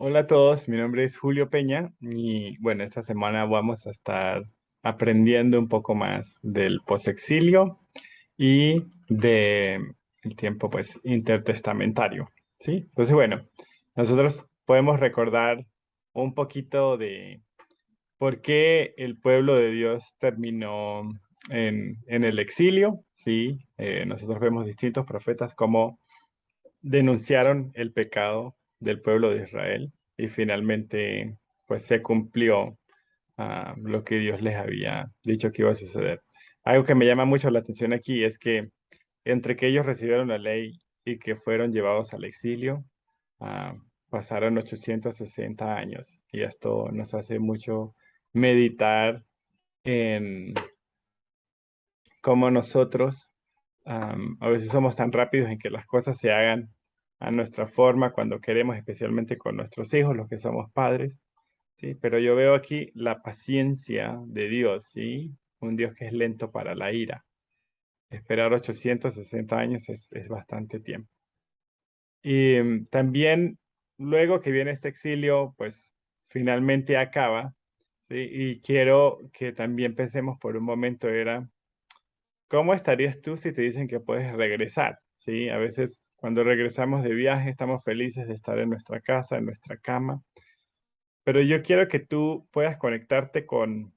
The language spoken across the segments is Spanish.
Hola a todos, mi nombre es Julio Peña y bueno, esta semana vamos a estar aprendiendo un poco más del posexilio y de el tiempo pues intertestamentario, ¿sí? Entonces bueno, nosotros podemos recordar un poquito de por qué el pueblo de Dios terminó en el exilio, ¿sí? Nosotros vemos distintos profetas como denunciaron el pecado del pueblo de Israel y finalmente pues se cumplió lo que Dios les había dicho que iba a suceder. Algo que me llama mucho la atención aquí es que entre que ellos recibieron la ley y que fueron llevados al exilio, ah, pasaron 860 años y esto nos hace mucho meditar en cómo nosotros a veces somos tan rápidos en que las cosas se hagan a nuestra forma cuando queremos, especialmente con nuestros hijos, los que somos padres, ¿sí? Pero yo veo aquí la paciencia de Dios, ¿sí? Un Dios que es lento para la ira. Esperar 860 años es bastante tiempo. Y también luego que viene este exilio, pues finalmente acaba, ¿sí? Y quiero que también pensemos por un momento, ¿cómo estarías tú si te dicen que puedes regresar? ¿Sí? A veces cuando regresamos de viaje estamos felices de estar en nuestra casa, en nuestra cama, pero yo quiero que tú puedas conectarte con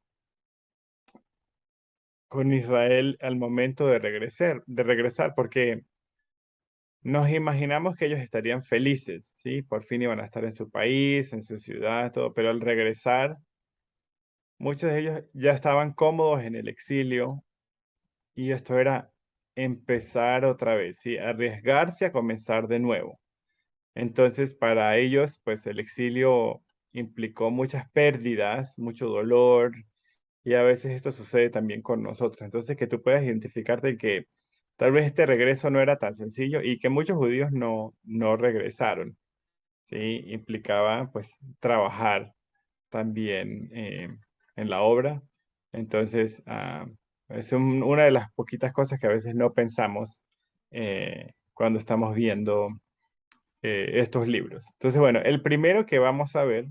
Israel al momento de regresar, porque nos imaginamos que ellos estarían felices, ¿sí? Por fin iban a estar en su país, en su ciudad, todo, pero al regresar, muchos de ellos ya estaban cómodos en el exilio. Y esto era empezar otra vez, ¿sí? Arriesgarse a comenzar de nuevo. Entonces, para ellos, pues el exilio implicó muchas pérdidas, mucho dolor, y a veces esto sucede también con nosotros. Entonces, que tú puedas identificarte que tal vez este regreso no era tan sencillo y que muchos judíos no regresaron, ¿sí? Implicaba, pues, trabajar también en la obra. Entonces, es una de las poquitas cosas que a veces no pensamos cuando estamos viendo estos libros. Entonces, bueno, el primero que vamos a ver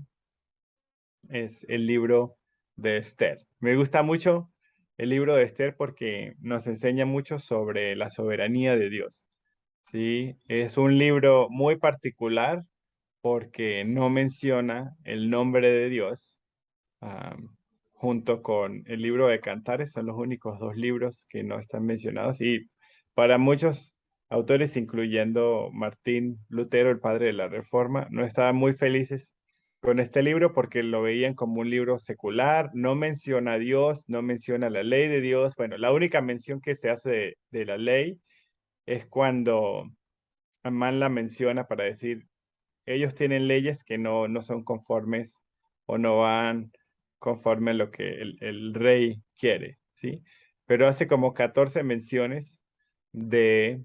es el libro de Esther. Me gusta mucho el libro de Esther porque nos enseña mucho sobre la soberanía de Dios. ¿Sí? Es un libro muy particular porque no menciona el nombre de Dios, junto con el libro de Cantares, son los únicos dos libros que no están mencionados. Y para muchos autores, incluyendo Martín Lutero, el padre de la Reforma, no estaban muy felices con este libro porque lo veían como un libro secular, no menciona a Dios, no menciona la ley de Dios. Bueno, la única mención que se hace de la ley es cuando Amán la menciona para decir, ellos tienen leyes que no son conformes o no van conforme a lo que el rey quiere, ¿sí? Pero hace como 14 menciones de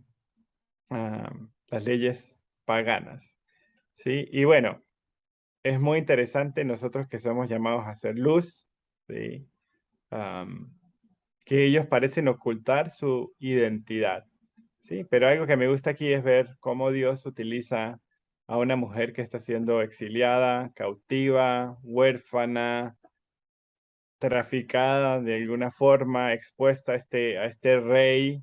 las leyes paganas, ¿sí? Y bueno, es muy interesante nosotros que somos llamados a hacer luz, ¿sí? Am, que ellos parecen ocultar su identidad. Sí, pero algo que me gusta aquí es ver cómo Dios utiliza a una mujer que está siendo exiliada, cautiva, huérfana, traficada de alguna forma, expuesta a este rey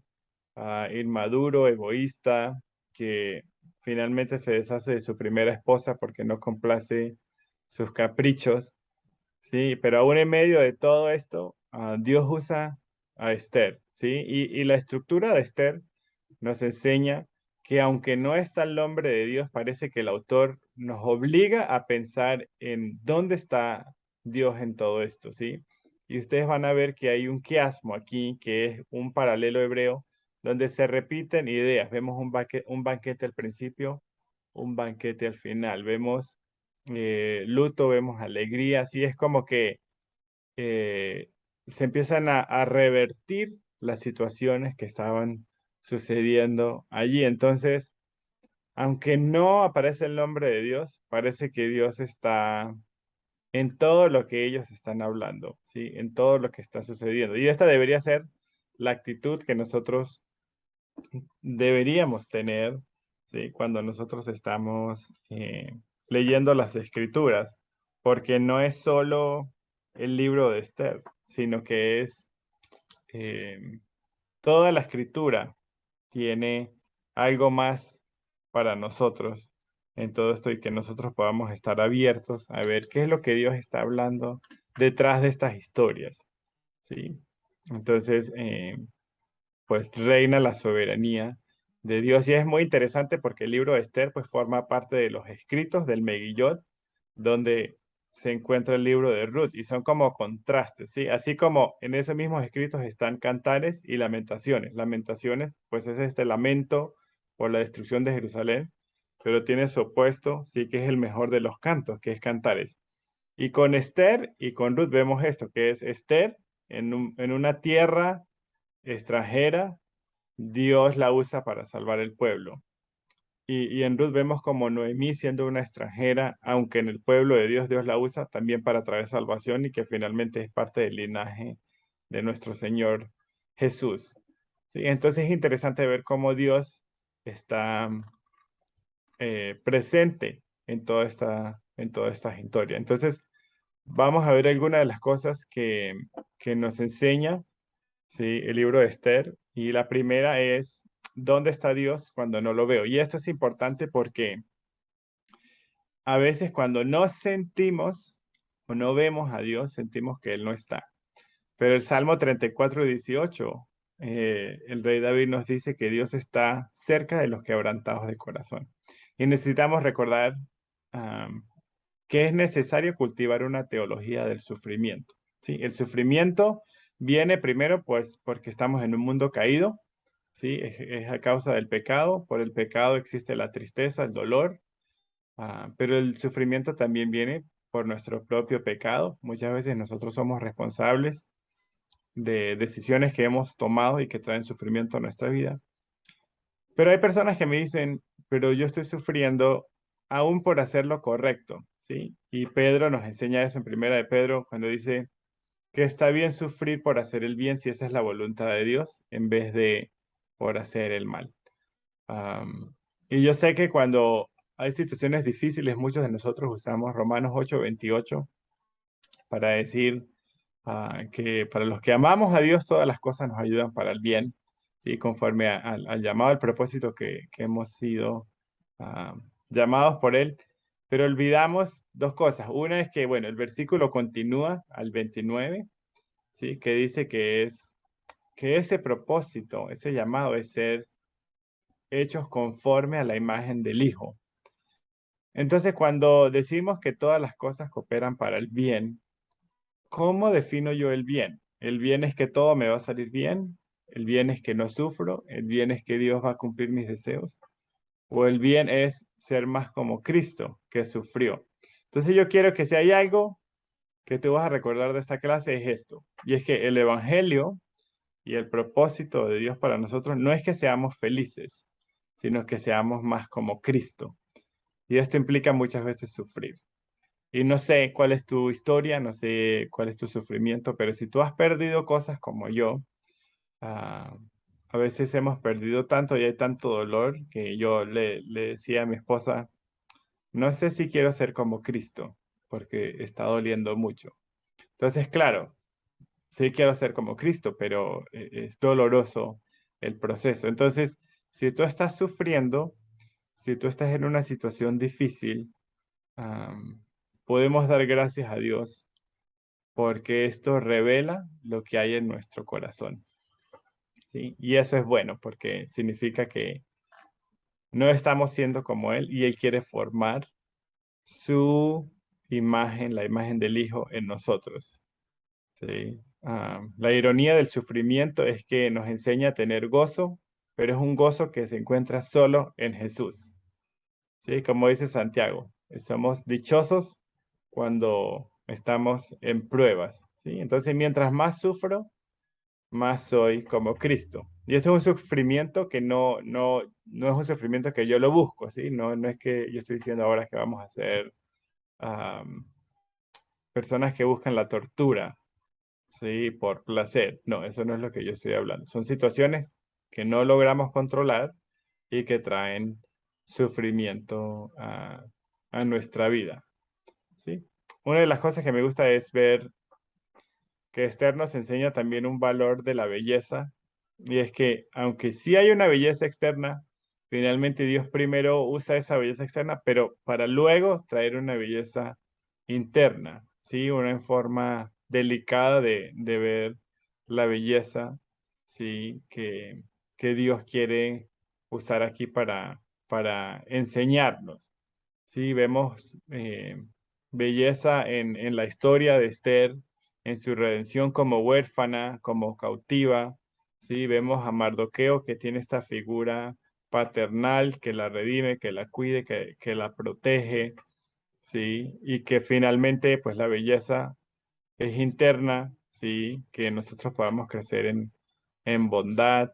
inmaduro, egoísta, que finalmente se deshace de su primera esposa porque no complace sus caprichos. Sí, pero aún en medio de todo esto, Dios usa a Esther, ¿sí? Y la estructura de Esther nos enseña que aunque no está el nombre de Dios, parece que el autor nos obliga a pensar en dónde está Dios en todo esto, ¿sí? Y ustedes van a ver que hay un quiasmo aquí, que es un paralelo hebreo, donde se repiten ideas. Vemos un banquete al principio, un banquete al final. Vemos luto, vemos alegría, así es como que eh, se empiezan a revertir las situaciones que estaban sucediendo allí. Entonces, aunque no aparece el nombre de Dios, parece que Dios está en todo lo que ellos están hablando, ¿sí? En todo lo que está sucediendo. Y esta debería ser la actitud que nosotros deberíamos tener, ¿sí? Cuando nosotros estamos leyendo las escrituras, porque no es solo el libro de Esther, sino que es eh, toda la escritura tiene algo más para nosotros en todo esto y que nosotros podamos estar abiertos a ver qué es lo que Dios está hablando detrás de estas historias, ¿sí? Entonces, pues reina la soberanía de Dios y es muy interesante porque el libro de Esther pues forma parte de los escritos del Megillot, donde se encuentra el libro de Ruth y son como contrastes, ¿sí? Así como en esos mismos escritos están cantares y lamentaciones. Lamentaciones, pues es este lamento por la destrucción de Jerusalén, pero tiene su opuesto, sí, que es el mejor de los cantos, que es cantares. Y con Esther y con Ruth vemos esto, que es Esther en una tierra extranjera, Dios la usa para salvar el pueblo. Y en Ruth vemos como Noemí siendo una extranjera, aunque en el pueblo de Dios Dios la usa también para traer salvación y que finalmente es parte del linaje de nuestro Señor Jesús. ¿Sí? Entonces es interesante ver cómo Dios está presente en toda esta historia. Entonces vamos a ver algunas de las cosas que nos enseña, ¿sí? El libro de Esther. Y la primera es, ¿dónde está Dios cuando no lo veo? Y esto es importante porque a veces cuando no sentimos o no vemos a Dios, sentimos que Él no está. Pero el Salmo 34:18, el rey David nos dice que Dios está cerca de los quebrantados de corazón. Y necesitamos recordar am, que es necesario cultivar una teología del sufrimiento. ¿Sí? El sufrimiento viene primero pues porque estamos en un mundo caído, ¿sí? Es a causa del pecado. Por el pecado existe la tristeza, el dolor. Pero el sufrimiento también viene por nuestro propio pecado. Muchas veces nosotros somos responsables de decisiones que hemos tomado y que traen sufrimiento a nuestra vida. Pero hay personas que me dicen, pero yo estoy sufriendo aún por hacer lo correcto, ¿sí? Y Pedro nos enseña eso en Primera de Pedro cuando dice que está bien sufrir por hacer el bien si esa es la voluntad de Dios en vez de por hacer el mal. Am, y yo sé que cuando hay situaciones difíciles, muchos de nosotros usamos Romanos 8:28 para decir que para los que amamos a Dios, todas las cosas nos ayudan para el bien, ¿sí? Conforme al llamado, al propósito que hemos sido ah, llamados por Él. Pero olvidamos dos cosas. Una es que, bueno, el versículo continúa al 29, ¿sí? Que dice que ese propósito, ese llamado es ser hechos conforme a la imagen del Hijo. Entonces, cuando decimos que todas las cosas cooperan para el bien, ¿cómo defino yo el bien? El bien es que todo me va a salir bien, el bien es que no sufro, el bien es que Dios va a cumplir mis deseos, o el bien es ser más como Cristo, que sufrió. Entonces yo quiero que si hay algo que tú vas a recordar de esta clase es esto, y es que el Evangelio y el propósito de Dios para nosotros no es que seamos felices, sino que seamos más como Cristo. Y esto implica muchas veces sufrir. Y no sé cuál es tu historia, no sé cuál es tu sufrimiento, pero si tú has perdido cosas como yo, ah, a veces hemos perdido tanto y hay tanto dolor que yo le decía a mi esposa, no sé si quiero ser como Cristo, porque está doliendo mucho. Entonces, claro, sí quiero ser como Cristo, pero es doloroso el proceso. Entonces, si tú estás sufriendo, si tú estás en una situación difícil, am, podemos dar gracias a Dios porque esto revela lo que hay en nuestro corazón, ¿sí? Y eso es bueno porque significa que no estamos siendo como Él y Él quiere formar su imagen, la imagen del Hijo en nosotros, ¿sí? La ironía del sufrimiento es que nos enseña a tener gozo, pero es un gozo que se encuentra solo en Jesús, ¿sí? Como dice Santiago, somos dichosos cuando estamos en pruebas, ¿sí? Entonces, mientras más sufro, más soy como Cristo. Y esto es un sufrimiento que no es un sufrimiento que yo lo busco, ¿sí? No es que yo estoy diciendo ahora que vamos a ser am, personas que buscan la tortura, ¿sí? Por placer. No, eso no es lo que yo estoy hablando. Son situaciones que no logramos controlar y que traen sufrimiento a nuestra vida, ¿sí? Una de las cosas que me gusta es ver que Esther nos enseña también un valor de la belleza, y es que aunque sí hay una belleza externa, finalmente Dios primero usa esa belleza externa, pero para luego traer una belleza interna, ¿sí? Una forma delicada de ver la belleza, ¿sí? Que Dios quiere usar aquí para enseñarnos. Sí, vemos belleza en la historia de Esther, en su redención como huérfana, como cautiva. Sí, vemos a Mardoqueo que tiene esta figura paternal que la redime, que la cuide, que la protege, sí, y que finalmente, pues la belleza es interna, sí, que nosotros podamos crecer en bondad,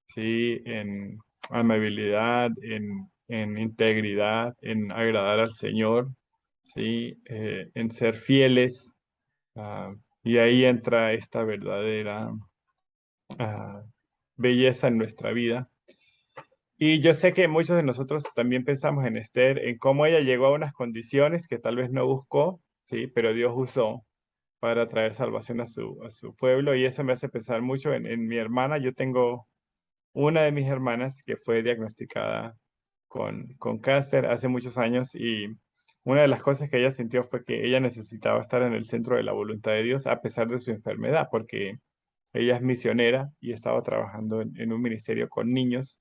sí, en amabilidad, en integridad, en agradar al Señor, sí, en ser fieles, ah, y ahí entra esta verdadera ah, belleza en nuestra vida. Y yo sé que muchos de nosotros también pensamos en Esther, en cómo ella llegó a unas condiciones que tal vez no buscó, sí, pero Dios usó para traer salvación a su pueblo, y eso me hace pensar mucho en mi hermana. Yo tengo una de mis hermanas que fue diagnosticada con cáncer hace muchos años, y una de las cosas que ella sintió fue que ella necesitaba estar en el centro de la voluntad de Dios a pesar de su enfermedad, porque ella es misionera y estaba trabajando en un ministerio con niños.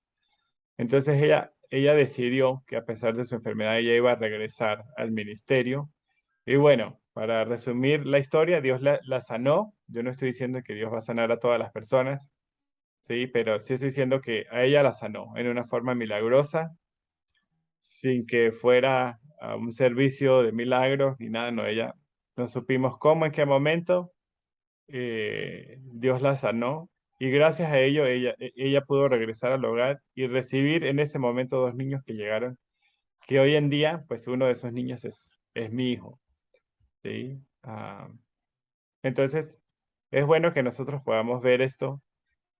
Entonces ella decidió que a pesar de su enfermedad ella iba a regresar al ministerio. Y bueno, para resumir la historia, Dios la sanó. Yo no estoy diciendo que Dios va a sanar a todas las personas, sí, pero sí estoy diciendo que a ella la sanó en una forma milagrosa, sin que fuera a un servicio de milagros ni nada, no, ella no supimos cómo, en qué momento Dios la sanó, y gracias a ello ella pudo regresar al hogar y recibir en ese momento dos niños que llegaron, que hoy en día, pues uno de esos niños es mi hijo, ¿sí? Entonces, es bueno que nosotros podamos ver esto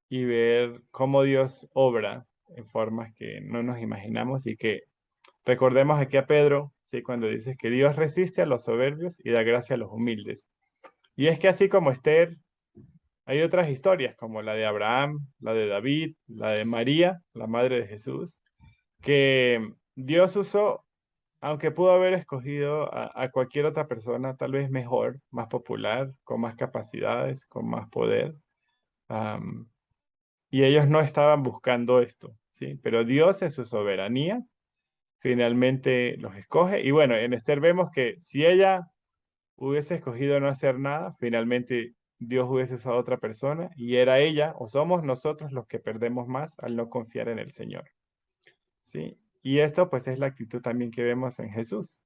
y ver cómo Dios obra en formas que no nos imaginamos, y que recordemos aquí a Pedro, ¿sí? Cuando dice que Dios resiste a los soberbios y da gracia a los humildes. Y es que así como Esther, hay otras historias como la de Abraham, la de David, la de María, la madre de Jesús, que Dios usó, aunque pudo haber escogido a cualquier otra persona, tal vez mejor, más popular, con más capacidades, con más poder. am, y ellos no estaban buscando esto, ¿sí? Pero Dios en su soberanía finalmente los escoge. Y bueno, en Esther vemos que si ella hubiese escogido no hacer nada, finalmente Dios hubiese usado a otra persona, y era ella o somos nosotros los que perdemos más al no confiar en el Señor, ¿sí? Y esto pues es la actitud también que vemos en Jesús,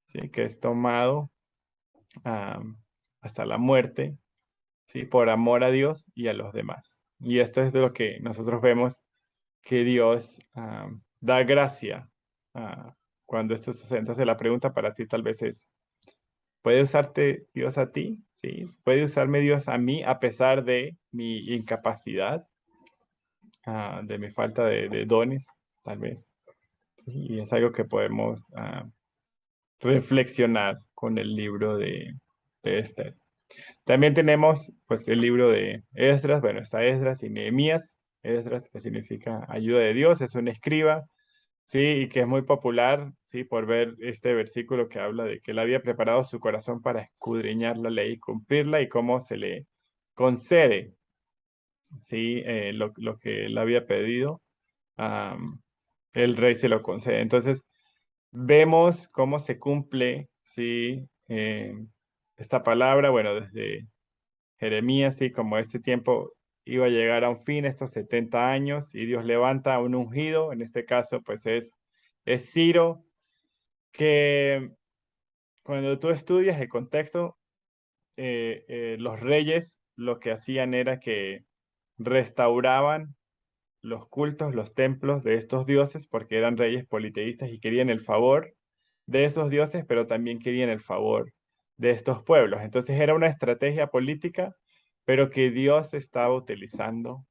¿sí? Que es tomado am, hasta la muerte, ¿sí? Por amor a Dios y a los demás. Y esto es de lo que nosotros vemos que Dios da gracia cuando esto sucede. Entonces la pregunta para ti tal vez es, ¿puede usarte Dios a ti? ¿Sí? ¿Puede usarme Dios a mí a pesar de mi incapacidad, de mi falta de dones, tal vez? ¿Sí? Y es algo que podemos reflexionar con el libro de Esther. También tenemos pues el libro de Esdras. Bueno, está Esdras y Nehemías. Esdras, que significa ayuda de Dios, es un escriba, sí, y que es muy popular, sí, por ver este versículo que habla de que él había preparado su corazón para escudriñar la ley y cumplirla, y cómo se le concede, sí, lo que él había pedido, am, el rey se lo concede. Entonces, vemos cómo se cumple, sí, esta palabra, bueno, desde Jeremías, sí, como este tiempo iba a llegar a un fin, estos 70 años, y Dios levanta a un ungido, en este caso, pues es Ciro, que cuando tú estudias el contexto, los reyes lo que hacían era que restauraban los cultos, los templos de estos dioses, porque eran reyes politeístas y querían el favor de esos dioses, pero también querían el favor de estos pueblos. Entonces era una estrategia política, pero que Dios estaba utilizando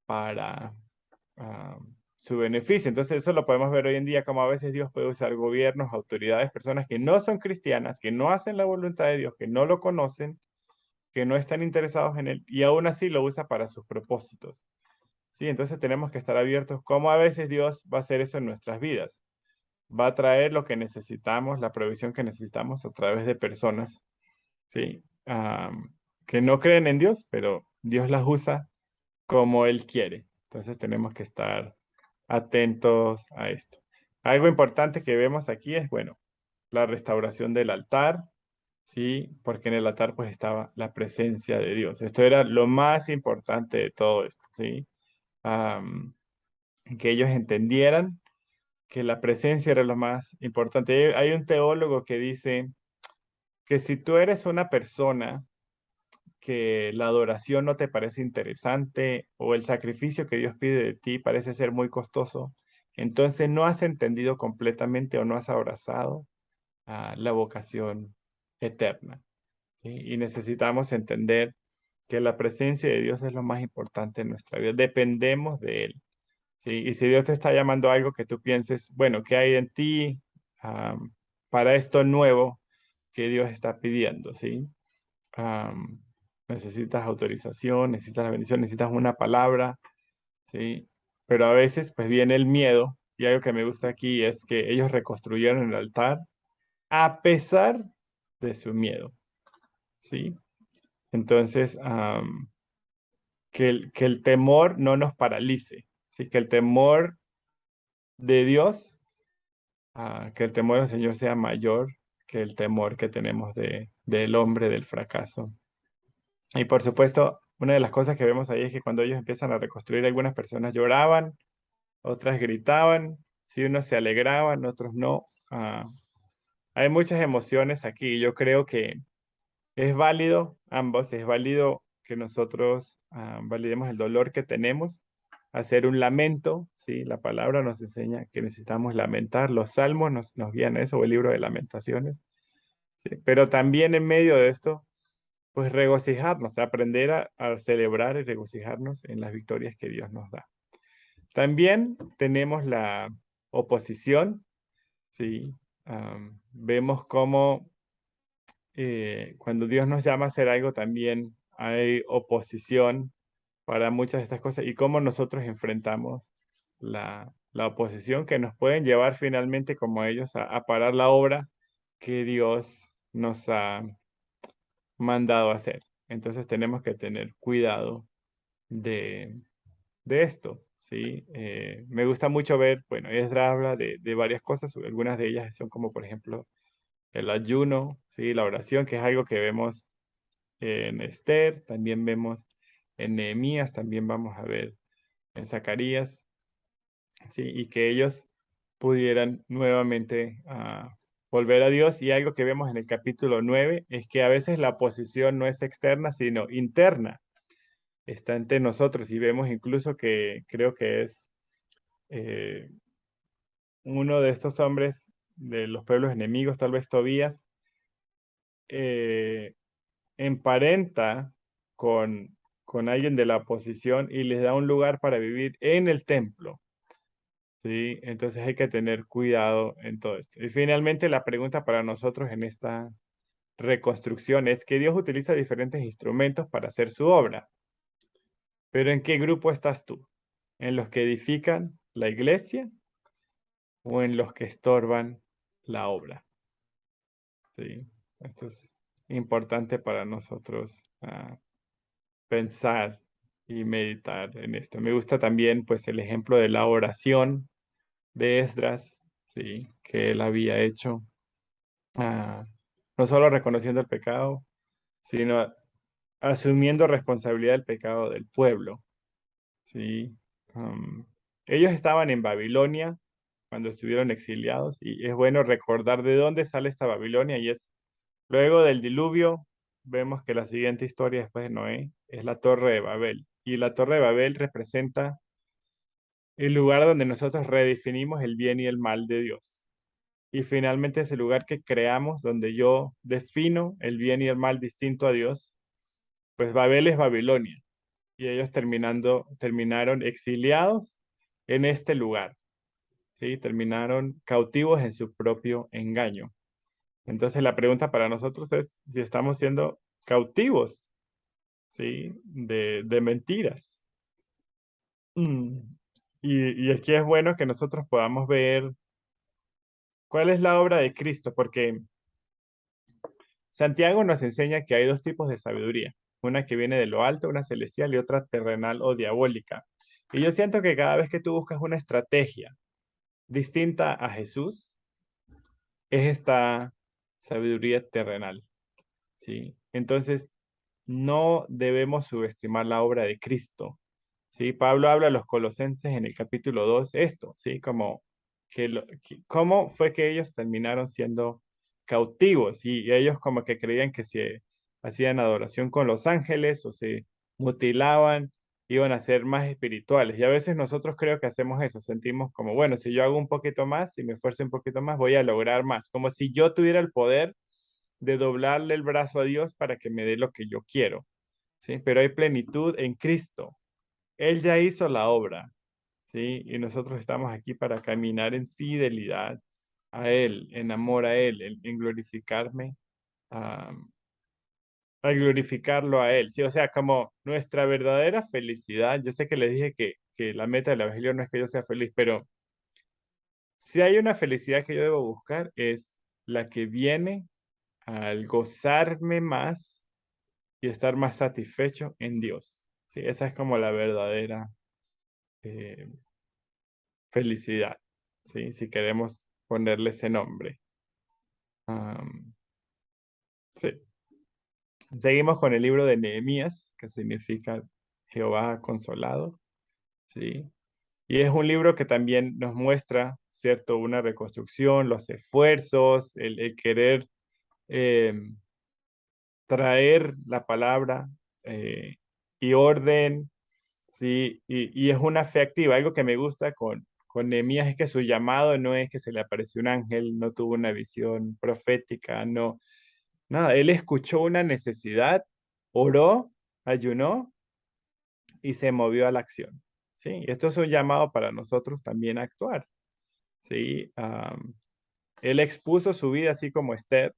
para, ah, su beneficio. Entonces eso lo podemos ver hoy en día, como a veces Dios puede usar gobiernos, autoridades, personas que no son cristianas, que no hacen la voluntad de Dios, que no lo conocen, que no están interesados en él, y aún así lo usa para sus propósitos. Sí, entonces tenemos que estar abiertos, como a veces Dios va a hacer eso en nuestras vidas. Va a traer lo que necesitamos, la provisión que necesitamos a través de personas, ¿sí? Que no creen en Dios, pero Dios las usa como Él quiere. Entonces tenemos que estar atentos a esto. Algo importante que vemos aquí es, bueno, la restauración del altar, ¿sí? Porque en el altar pues estaba la presencia de Dios. Esto era lo más importante de todo esto, ¿sí? Am, que ellos entendieran que la presencia era lo más importante. Hay un teólogo que dice que si tú eres una persona que la adoración no te parece interesante o el sacrificio que Dios pide de ti parece ser muy costoso, entonces no has entendido completamente o no has abrazado la vocación eterna, ¿sí? Y necesitamos entender que la presencia de Dios es lo más importante en nuestra vida. Dependemos de Él, ¿sí? Y si Dios te está llamando a algo que tú pienses, bueno, ¿qué hay en ti para esto nuevo que Dios está pidiendo, ¿sí? am, Necesitas autorización, necesitas la bendición, necesitas una palabra, ¿sí? Pero a veces pues viene el miedo y algo que me gusta aquí es que ellos reconstruyeron el altar a pesar de su miedo, ¿sí? Entonces, que el temor no nos paralice, ¿sí? Que el temor de Dios, que el temor del Señor sea mayor que el temor que tenemos del hombre, del fracaso. Y por supuesto, una de las cosas que vemos ahí es que cuando ellos empiezan a reconstruir, algunas personas lloraban, otras gritaban, si unos se alegraban, otros no. Hay muchas emociones aquí. Yo creo que es válido ambos, es válido que nosotros validemos el dolor que tenemos, hacer un lamento, ¿sí? La palabra nos enseña que necesitamos lamentar, los salmos nos guían a eso, o el libro de lamentaciones, ¿sí? Pero también en medio de esto pues regocijarnos, aprender a celebrar y regocijarnos en las victorias que Dios nos da. También tenemos la oposición, ¿sí? Vemos cómo cuando Dios nos llama a hacer algo, también hay oposición para muchas de estas cosas y cómo nosotros enfrentamos la oposición que nos pueden llevar finalmente como ellos a parar la obra que Dios nos ha mandado a hacer. Entonces tenemos que tener cuidado de, de esto, ¿sí? Me gusta mucho ver, bueno, Esdras habla de varias cosas, algunas de ellas son como, por ejemplo, el ayuno, ¿sí? La oración, que es algo que vemos en Esther, también vemos en Nehemías, también vamos a ver en Zacarías, ¿sí? Y que ellos pudieran nuevamente volver a Dios. Y algo que vemos en el capítulo 9 es que a veces la oposición no es externa, sino interna, está entre nosotros y vemos incluso que creo que es eh, uno de estos hombres de los pueblos enemigos, tal vez Tobías, eh, emparenta con alguien de la oposición y les da un lugar para vivir en el templo, ¿sí? Entonces hay que tener cuidado en todo esto. Y finalmente la pregunta para nosotros en esta reconstrucción es que Dios utiliza diferentes instrumentos para hacer su obra, pero ¿en qué grupo estás tú? ¿En los que edifican la iglesia o en los que estorban la obra? ¿Sí? Esto es importante para nosotros pensar y meditar en esto. Me gusta también pues el ejemplo de la oración de Esdras, ¿sí? Que él había hecho, ah, no solo reconociendo el pecado, sino asumiendo responsabilidad del pecado del pueblo, ¿sí? Um, Ellos estaban en Babilonia cuando estuvieron exiliados y es bueno recordar de dónde sale esta Babilonia y es luego del diluvio. Vemos que la siguiente historia después de Noé es la Torre de Babel y la Torre de Babel representa el lugar donde nosotros redefinimos el bien y el mal de Dios. Y finalmente es el lugar que creamos donde yo defino el bien y el mal distinto a Dios. Pues Babel es Babilonia y ellos terminaron exiliados en este lugar, ¿sí? Terminaron cautivos en su propio engaño. Entonces la pregunta para nosotros es si estamos siendo cautivos, ¿sí? De mentiras. Mm. Y es que es bueno que nosotros podamos ver cuál es la obra de Cristo, porque Santiago nos enseña que hay dos tipos de sabiduría, una que viene de lo alto, una celestial, y otra terrenal o diabólica. Y yo siento que cada vez que tú buscas una estrategia distinta a Jesús, es esta sabiduría terrenal, ¿sí? Entonces, no debemos subestimar la obra de Cristo, ¿sí? Pablo habla a los colosenses en el capítulo 2 esto, ¿sí? Como cómo fue que ellos terminaron siendo cautivos y ellos como que creían que si hacían adoración con los ángeles o se mutilaban, iban a ser más espirituales. Y a veces nosotros creo que hacemos eso, sentimos como, bueno, si yo hago un poquito más, si me esfuerzo un poquito más, voy a lograr más, como si yo tuviera el poder de doblarle el brazo a Dios para que me dé lo que yo quiero, ¿sí? Pero hay plenitud en Cristo. Él ya hizo la obra, ¿sí? Y nosotros estamos aquí para caminar en fidelidad a Él, en amor a Él, en glorificarme, a, a glorificarlo a Él, ¿sí? O sea, como nuestra verdadera felicidad. Yo sé que le dije que la meta del Evangelio no es que yo sea feliz, pero si hay una felicidad que yo debo buscar es la que viene al gozarme más y estar más satisfecho en Dios. Sí, esa es como la verdadera eh, felicidad, ¿sí? Si queremos ponerle ese nombre. Am, sí. Seguimos con el libro de Nehemías, que significa Jehová ha consolado, ¿sí? Y es un libro que también nos muestra, ¿cierto? Una reconstrucción, los esfuerzos, el querer traer la palabra eh, y orden. Sí, y es una fe activa. Algo que me gusta con Nehemías es que su llamado no es que se le apareció un ángel, no tuvo una visión profética, no, nada. Él escuchó una necesidad, oró, ayunó y se movió a la acción. Sí, esto es un llamado para nosotros también a actuar. Sí, él expuso su vida así como Esther.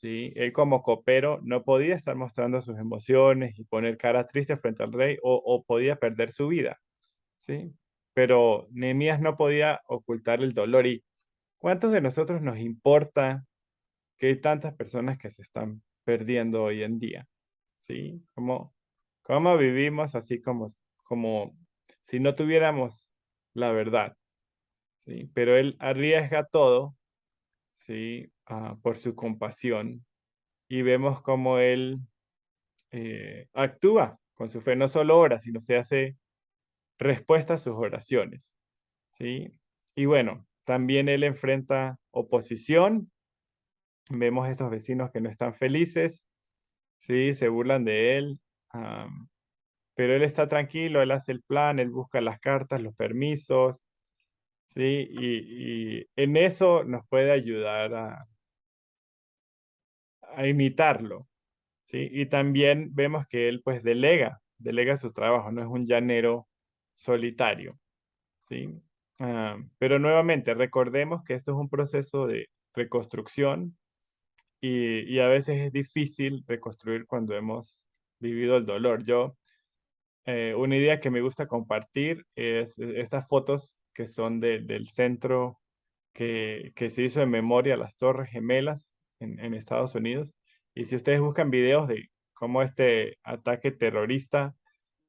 Sí, él como copero no podía estar mostrando sus emociones y poner cara triste frente al rey o podía perder su vida. ¿Sí? Pero Nehemías no podía ocultar el dolor. ¿Y cuántos de nosotros nos importa que hay tantas personas que se están perdiendo hoy en día? ¿Sí? ¿Cómo vivimos así como si no tuviéramos la verdad? ¿Sí? Pero él arriesga todo, ¿sí? Por su compasión y vemos cómo él actúa con su fe, no solo ora, sino se hace respuesta a sus oraciones. ¿Sí? Y bueno, también él enfrenta oposición. Vemos estos vecinos que no están felices, ¿sí? Se burlan de él, pero él está tranquilo, él hace el plan, él busca las cartas, los permisos, ¿sí? Y en eso nos puede ayudar a imitarlo, ¿sí? Y también vemos que él pues delega su trabajo, no es un llanero solitario. ¿Sí? Pero nuevamente, recordemos que esto es un proceso de reconstrucción y a veces es difícil reconstruir cuando hemos vivido el dolor. Una idea que me gusta compartir es estas fotos que son del centro que se hizo en memoria a las Torres Gemelas en Estados Unidos. Y si ustedes buscan videos de cómo este ataque terrorista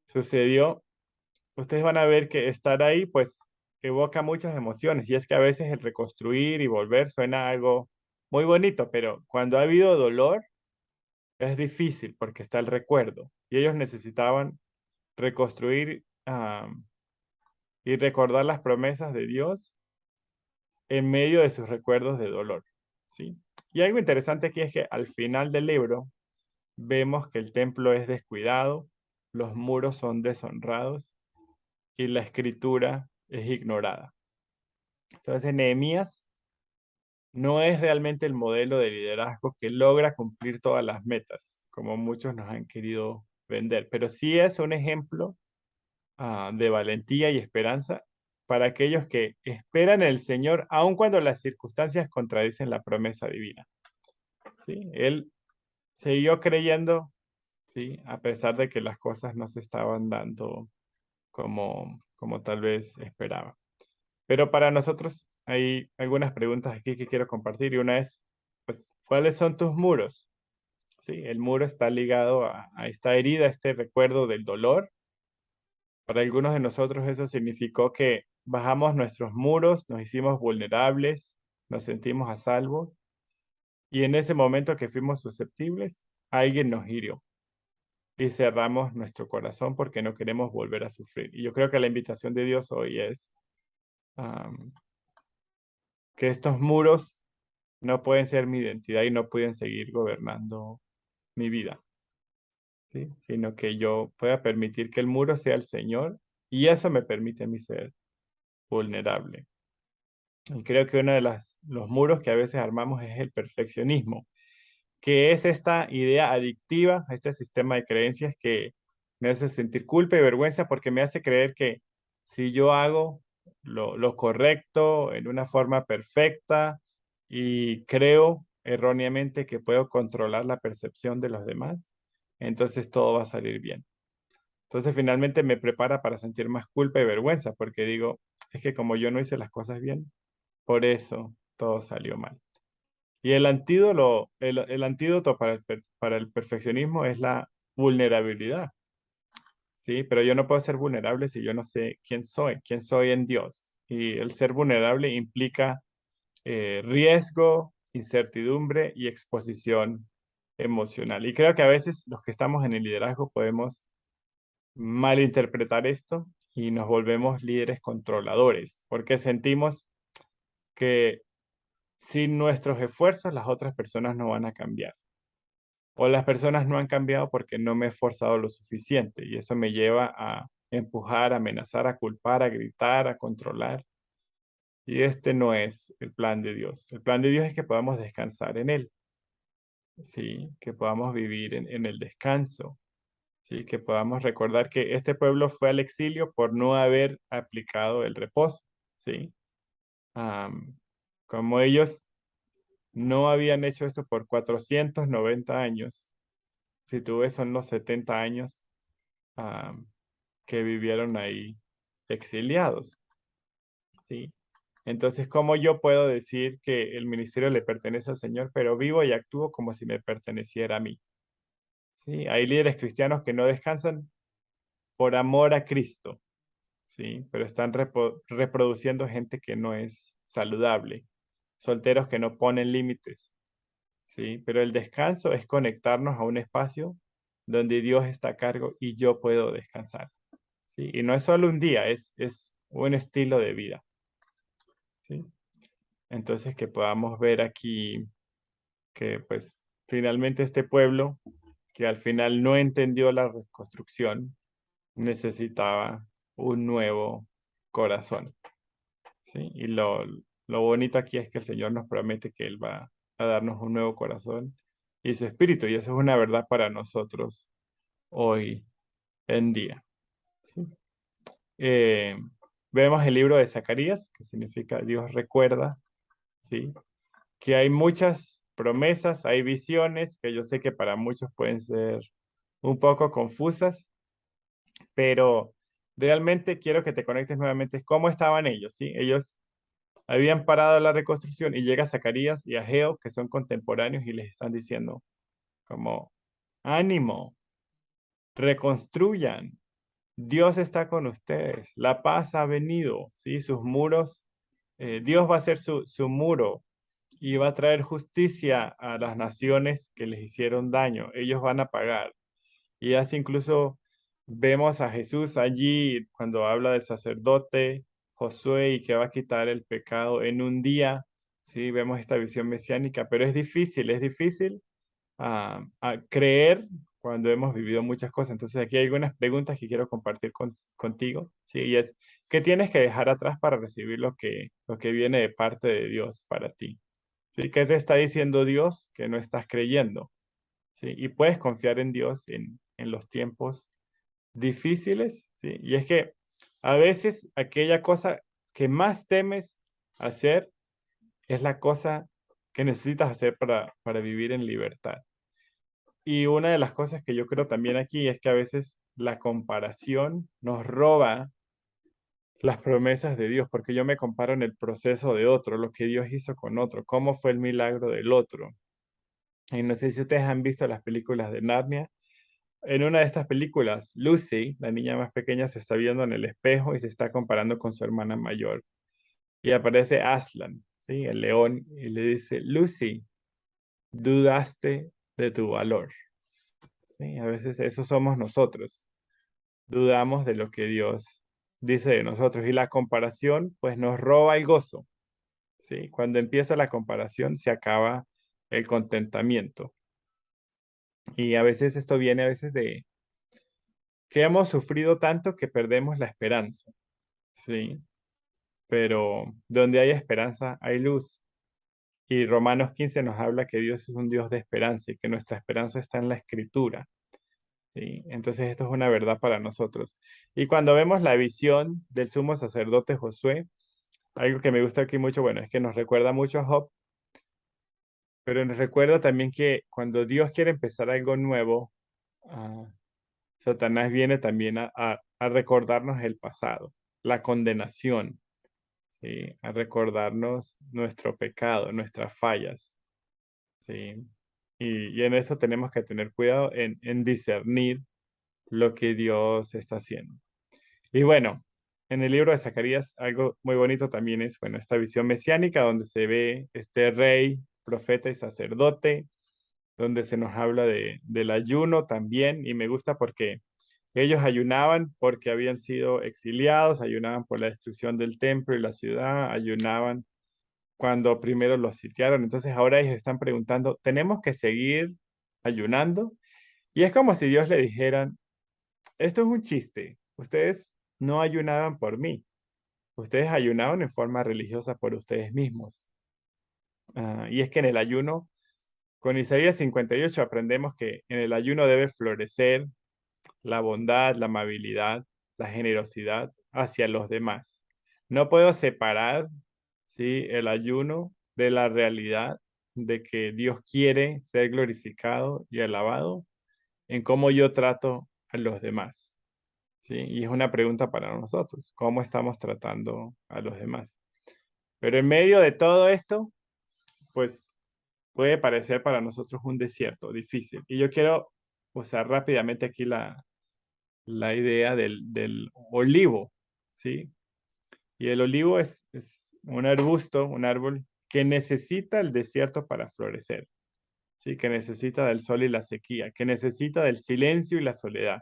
sucedió, ustedes van a ver que estar ahí, pues, evoca muchas emociones. Y es que a veces el reconstruir y volver suena algo muy bonito, pero cuando ha habido dolor es difícil porque está el recuerdo. Y ellos necesitaban reconstruir y recordar las promesas de Dios en medio de sus recuerdos de dolor. ¿Sí? Y algo interesante aquí es que al final del libro vemos que el templo es descuidado, los muros son deshonrados y la escritura es ignorada. Entonces, Nehemías no es realmente el modelo de liderazgo que logra cumplir todas las metas, como muchos nos han querido vender, pero sí es un ejemplo de valentía y esperanza para aquellos que esperan en el Señor, aun cuando las circunstancias contradicen la promesa divina. ¿Sí? Él siguió creyendo, ¿sí? A pesar de que las cosas no se estaban dando como tal vez esperaba. Pero para nosotros hay algunas preguntas aquí que quiero compartir y una es, pues, ¿cuáles son tus muros? Sí, el muro está ligado a esta herida, a este recuerdo del dolor. Para algunos de nosotros eso significó que bajamos nuestros muros, nos hicimos vulnerables, nos sentimos a salvo y en ese momento que fuimos susceptibles, alguien nos hirió y cerramos nuestro corazón porque no queremos volver a sufrir. Y yo creo que la invitación de Dios hoy es am, que estos muros no pueden ser mi identidad y no pueden seguir gobernando mi vida, ¿sí? Sino que yo pueda permitir que el muro sea el Señor y eso me permite a mí ser vulnerable. Y creo que uno de los muros que a veces armamos es el perfeccionismo, que es esta idea adictiva, este sistema de creencias que me hace sentir culpa y vergüenza porque me hace creer que si yo hago lo correcto en una forma perfecta y creo erróneamente que puedo controlar la percepción de los demás, entonces todo va a salir bien. Entonces finalmente me prepara para sentir más culpa y vergüenza porque digo, es que como yo no hice las cosas bien, por eso todo salió mal. Y el antídoto para el perfeccionismo es la vulnerabilidad, ¿sí? Pero yo no puedo ser vulnerable si yo no sé quién soy en Dios. Y el ser vulnerable implica riesgo, incertidumbre y exposición emocional. Y creo que a veces los que estamos en el liderazgo podemos malinterpretar esto y nos volvemos líderes controladores, porque sentimos que sin nuestros esfuerzos las otras personas no van a cambiar. O las personas no han cambiado porque no me he esforzado lo suficiente y eso me lleva a empujar, a amenazar, a culpar, a gritar, a controlar. Y este no es el plan de Dios. El plan de Dios es que podamos descansar en Él, ¿sí? Que podamos vivir en el descanso, ¿sí? Que podamos recordar que este pueblo fue al exilio por no haber aplicado el reposo, ¿sí? Am, como ellos no habían hecho esto por 490 años, si tú ves son los 70 años am, que vivieron ahí exiliados, ¿sí? Entonces, ¿cómo yo puedo decir que el ministerio le pertenece al Señor, pero vivo y actúo como si me perteneciera a mí? ¿Sí? Hay líderes cristianos que no descansan por amor a Cristo, ¿sí? Pero están reproduciendo gente que no es saludable, solteros que no ponen límites, ¿sí? Pero el descanso es conectarnos a un espacio donde Dios está a cargo y yo puedo descansar, ¿sí? Y no es solo un día, es un estilo de vida, ¿sí? Entonces que podamos ver aquí que pues finalmente este pueblo que al final no entendió la reconstrucción necesitaba un nuevo corazón, ¿sí? Y lo bonito aquí es que el Señor nos promete que Él va a darnos un nuevo corazón y su espíritu, y eso es una verdad para nosotros hoy en día, ¿sí? Eh, Vemos el libro de Zacarías, que significa Dios recuerda, ¿sí? Que hay muchas promesas, hay visiones que yo sé que para muchos pueden ser un poco confusas, pero realmente quiero que te conectes nuevamente. ¿Cómo estaban ellos? ¿Sí? Ellos habían parado la reconstrucción y llega Zacarías y Ageo, que son contemporáneos, y les están diciendo como, ánimo, reconstruyan, Dios está con ustedes, la paz ha venido, ¿sí? Sus muros, Dios va a ser su muro y va a traer justicia a las naciones que les hicieron daño, ellos van a pagar. Y así incluso vemos a Jesús allí cuando habla del sacerdote Josué y que va a quitar el pecado en un día. Sí, vemos esta visión mesiánica, pero es difícil a creer cuando hemos vivido muchas cosas. Entonces aquí hay algunas preguntas que quiero compartir contigo. Sí, y es, ¿qué tienes que dejar atrás para recibir lo que viene de parte de Dios para ti? ¿Sí? ¿Qué te está diciendo Dios que no estás creyendo? ¿Sí? Y puedes confiar en Dios en los tiempos difíciles, ¿sí? Y es que a veces aquella cosa que más temes hacer es la cosa que necesitas hacer para vivir en libertad. Y una de las cosas que yo creo también aquí es que a veces la comparación nos roba las promesas de Dios, porque yo me comparo en el proceso de otro, lo que Dios hizo con otro, cómo fue el milagro del otro. Y no sé si ustedes han visto las películas de Narnia. En una de estas películas, Lucy, la niña más pequeña, se está viendo en el espejo y se está comparando con su hermana mayor. Y aparece Aslan, ¿sí? El león, y le dice, Lucy, dudaste de tu valor. ¿Sí? A veces eso somos nosotros. Dudamos de lo que Dios dice de nosotros. Y la comparación, pues nos roba el gozo. ¿Sí? Cuando empieza la comparación, se acaba el contentamiento. Y a veces esto viene a veces de que hemos sufrido tanto que perdemos la esperanza. Sí, pero donde hay esperanza hay luz. Y Romanos 15 nos habla que Dios es un Dios de esperanza y que nuestra esperanza está en la Escritura. ¿Sí? Entonces esto es una verdad para nosotros. Y cuando vemos la visión del sumo sacerdote Josué, algo que me gusta aquí mucho, bueno, es que nos recuerda mucho a Job, pero nos recuerda también que cuando Dios quiere empezar algo nuevo, ah, Satanás viene también a recordarnos el pasado, la condenación, ¿sí? A recordarnos nuestro pecado, nuestras fallas, ¿sí? Y en eso tenemos que tener cuidado en discernir lo que Dios está haciendo. Y bueno, en el libro de Zacarías algo muy bonito también es, bueno, esta visión mesiánica donde se ve este rey, profeta y sacerdote, donde se nos habla del ayuno también, y me gusta porque ellos ayunaban porque habían sido exiliados, ayunaban por la destrucción del templo y la ciudad, ayunaban cuando primero los sitiaron. Entonces ahora ellos están preguntando, ¿tenemos que seguir ayunando? Y es como si Dios le dijeran, esto es un chiste, ustedes no ayunaban por mí, ustedes ayunaban en forma religiosa por ustedes mismos. Y es que en el ayuno, con Isaías 58 aprendemos que en el ayuno debe florecer la bondad, la amabilidad, la generosidad hacia los demás. No puedo separar, ¿sí? El ayuno de la realidad de que Dios quiere ser glorificado y alabado en cómo yo trato a los demás, ¿sí? Y es una pregunta para nosotros, ¿cómo estamos tratando a los demás? Pero en medio de todo esto, pues puede parecer para nosotros un desierto difícil. Y yo quiero usar rápidamente aquí la idea del olivo, ¿sí? Y el olivo es un arbusto, un árbol que necesita el desierto para florecer, ¿sí? Que necesita del sol y la sequía, que necesita del silencio y la soledad,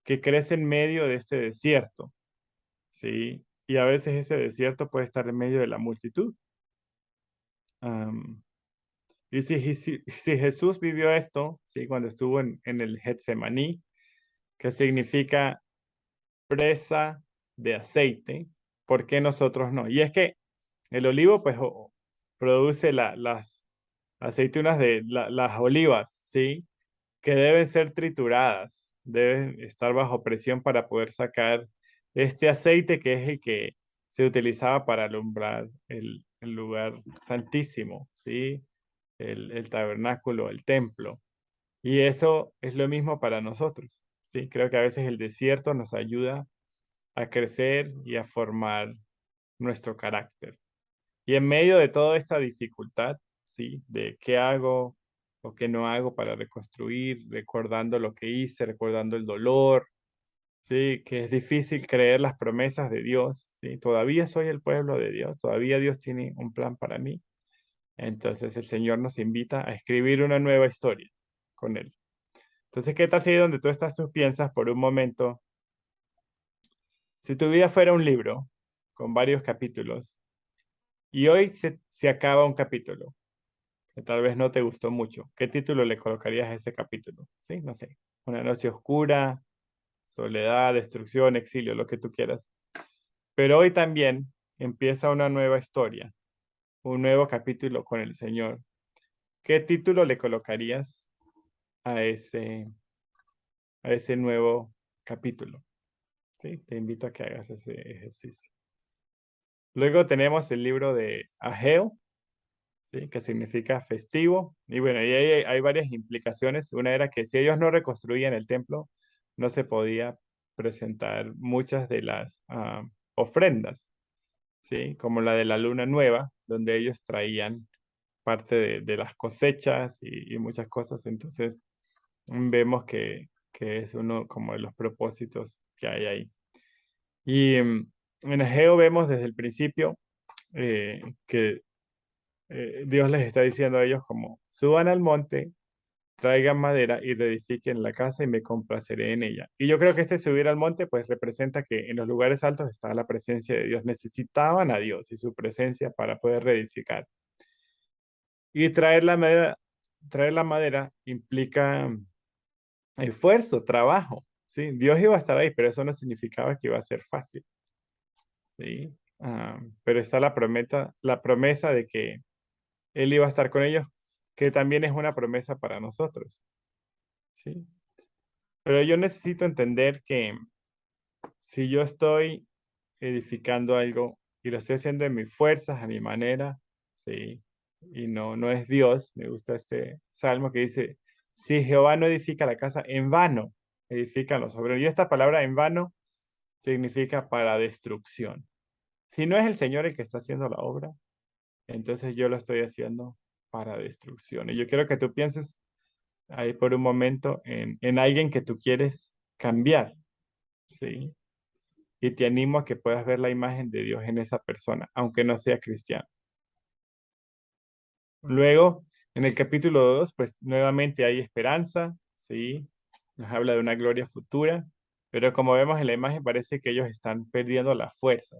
que crece en medio de este desierto, ¿sí? Y a veces ese desierto puede estar en medio de la multitud. Am, y si Jesús vivió esto, ¿sí? Cuando estuvo en el Getsemaní, que significa presa de aceite, ¿por qué nosotros no? Y es que el olivo, pues, produce las aceitunas de las olivas, ¿sí? Que deben ser trituradas, deben estar bajo presión para poder sacar este aceite que es el que se utilizaba para alumbrar el lugar santísimo, ¿sí? El tabernáculo, el templo. Y eso es lo mismo para nosotros, ¿sí? Creo que a veces el desierto nos ayuda a crecer y a formar nuestro carácter. Y en medio de toda esta dificultad, ¿sí? De qué hago o qué no hago para reconstruir, recordando lo que hice, recordando el dolor, ¿sí? Que es difícil creer las promesas de Dios, ¿sí? Todavía soy el pueblo de Dios, todavía Dios tiene un plan para mí. Entonces el Señor nos invita a escribir una nueva historia con Él. Entonces, ¿qué tal si donde tú estás, tú piensas por un momento, si tu vida fuera un libro con varios capítulos y hoy se acaba un capítulo que tal vez no te gustó mucho, ¿qué título le colocarías a ese capítulo? Sí, no sé, una noche oscura, soledad, destrucción, exilio, lo que tú quieras. Pero hoy también empieza una nueva historia, un nuevo capítulo con el Señor. ¿Qué título le colocarías a ese nuevo capítulo? Sí, te invito a que hagas ese ejercicio. Luego tenemos el libro de Ageo, ¿sí? Que significa festivo. Y bueno, y hay varias implicaciones. Una era que si ellos no reconstruían el templo, no se podía presentar muchas de las ofrendas, ¿sí? Como la de la luna nueva, donde ellos traían parte de las cosechas y muchas cosas. Entonces, vemos que es uno como de los propósitos que hay ahí. Y en Ageo vemos desde el principio que Dios les está diciendo a ellos como, suban al monte, traigan madera y reedifiquen la casa y me complaceré en ella. Y yo creo que este subir al monte pues representa que en los lugares altos está la presencia de Dios. Necesitaban a Dios y su presencia para poder reedificar. Y traer la madera implica esfuerzo, trabajo, ¿sí? Dios iba a estar ahí, pero eso no significaba que iba a ser fácil, ¿sí? Pero está la promesa de que Él iba a estar con ellos, que también es una promesa para nosotros, ¿sí? Pero yo necesito entender que si yo estoy edificando algo y lo estoy haciendo en mis fuerzas, a mi manera, ¿sí? Y no es Dios, me gusta este salmo que dice, si Jehová no edifica la casa, en vano edifican los obreros. Y esta palabra en vano significa para destrucción. Si no es el Señor el que está haciendo la obra, entonces yo lo estoy haciendo para destrucción. Y yo quiero que tú pienses ahí por un momento en alguien que tú quieres cambiar, ¿sí? Y te animo a que puedas ver la imagen de Dios en esa persona, aunque no sea cristiano. Luego, en el capítulo 2 pues nuevamente hay esperanza, ¿sí? Nos habla de una gloria futura, pero como vemos en la imagen parece que ellos están perdiendo la fuerza.